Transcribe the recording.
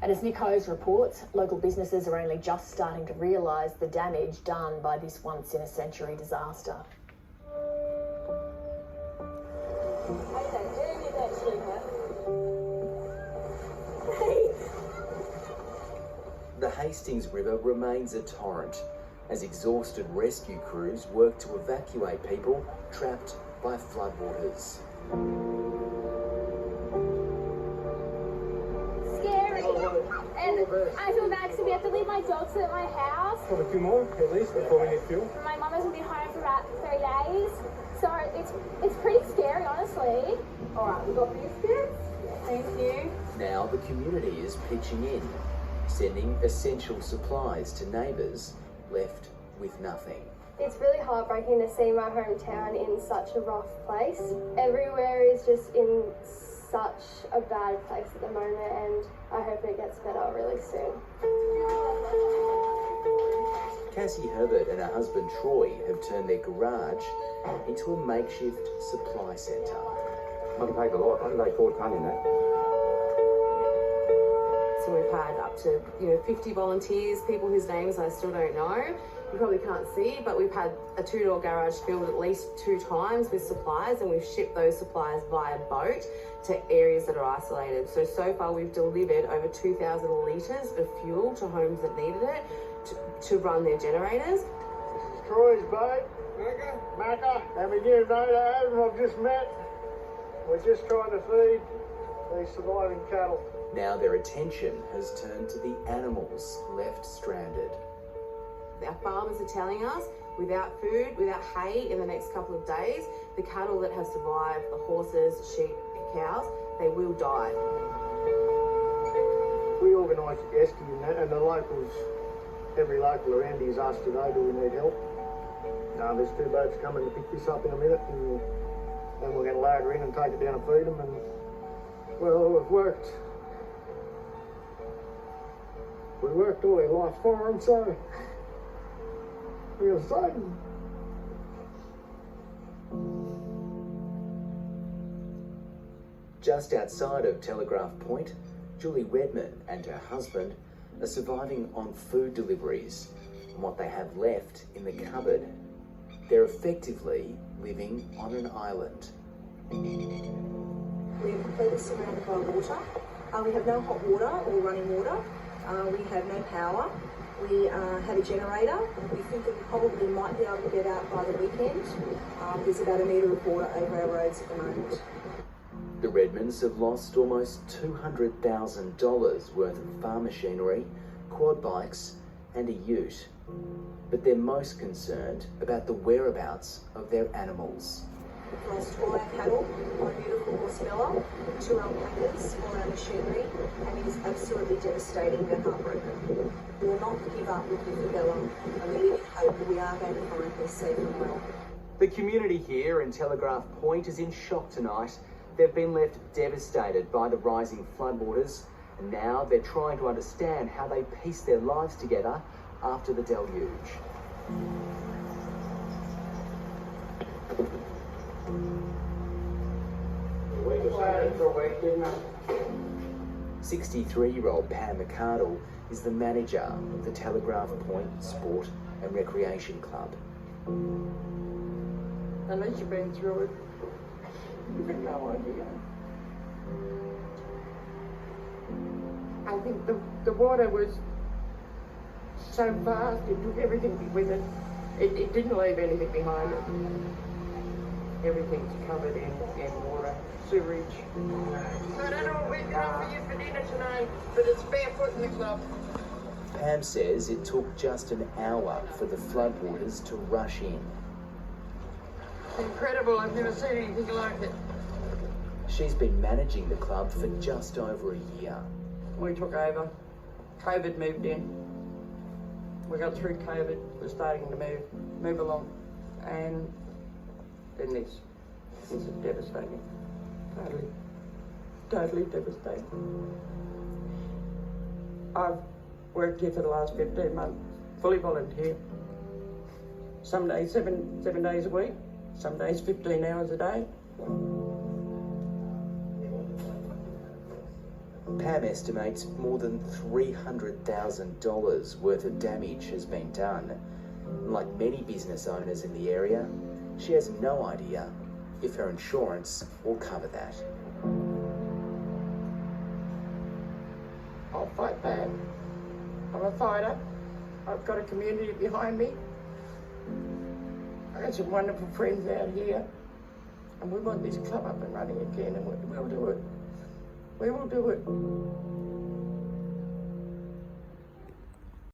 And as Nico's reports, local businesses are only just starting to realise the damage done by this once-in-a-century disaster. The Hastings River remains a torrent as exhausted rescue crews work to evacuate people trapped by floodwaters. Scary. And I feel bad because we have to leave my dogs at my house. Probably a few more at least before we need fuel. My mum hasn't been home for about 3 days. So it's pretty scary, honestly. All right, we've got biscuits. Thank you. Now the community is pitching in, sending essential supplies to neighbours left with nothing. It's really heartbreaking to see my hometown in such a rough place. Everywhere is just in such a bad place at the moment, and I hope it gets better really soon. Cassie Herbert and her husband Troy have turned their garage into a makeshift supply centre. I can take a lot. I can take 4 tonne in that. So we've had up to 50 volunteers, people whose names I still don't know. You probably can't see, but we've had a 2-door garage filled at least 2 times with supplies, and we've shipped those supplies via boat to areas that are isolated. So far we've delivered over 2,000 litres of fuel to homes that needed it to run their generators. Troy's boat, Macquarie, and we give no to Adam I've just met. We're just trying to feed these surviving cattle. Now their attention has turned to the animals left stranded. Our farmers are telling us without food, without hay in the next couple of days, the cattle that have survived, the horses, sheep and cows, they will die. We organised a rescue and the locals, every local around here has asked today, do we need help? There's 2 boats coming to pick this up in a minute, and then we're going to load her in and take it down and feed them, and well, we've worked. We worked all our life for them, so we're going to save them. Just outside of Telegraph Point, Julie Redman and her husband are surviving on food deliveries and what they have left in the cupboard. They're effectively living on an island. We're completely surrounded by water. We have no hot water or running water. We have no power. We have a generator. We think that we probably might be able to get out by the weekend. There's about a metre of water over our roads at the moment. The Redmans have lost almost $200,000 worth of farm machinery, quad bikes and a ute. But they're most concerned about the whereabouts of their animals. We've lost all our cattle, our beautiful horse fella, 2 alpacas, all our machinery, and it is absolutely devastating. We're heartbroken. We will not give up looking for Bella, and we live in hope that we are going to find her safe and well. The community here in Telegraph Point is in shock tonight. They've been left devastated by the rising floodwaters, and now they're trying to understand how they piece their lives together after the deluge. 63-year-old Pam McCardle is the manager of the Telegraph Point Sport and Recreation Club. Unless you've been through it, you've got no idea. I think the water was so fast, it took everything with it. It didn't leave anything behind it. Everything's covered in water, sewage. I don't know what we're going for you for dinner tonight, but it's barefoot in the club. Pam says it took just an hour for the floodwaters to rush in. Incredible, I've never seen anything like it. She's been managing the club for just over a year. We took over. COVID moved in. We got through COVID. We're starting to move along. And then this is devastating. Totally devastating. I've worked here for the last 15 months, fully volunteer. Some days 7 days a week, some days 15 hours a day. Pam estimates more than $300,000 worth of damage has been done. Like many business owners in the area, she has no idea if her insurance will cover that. I'll fight back. I'm a fighter. I've got a community behind me. I got some wonderful friends out here. And we want this club up and running again, and we'll do it. We will do it.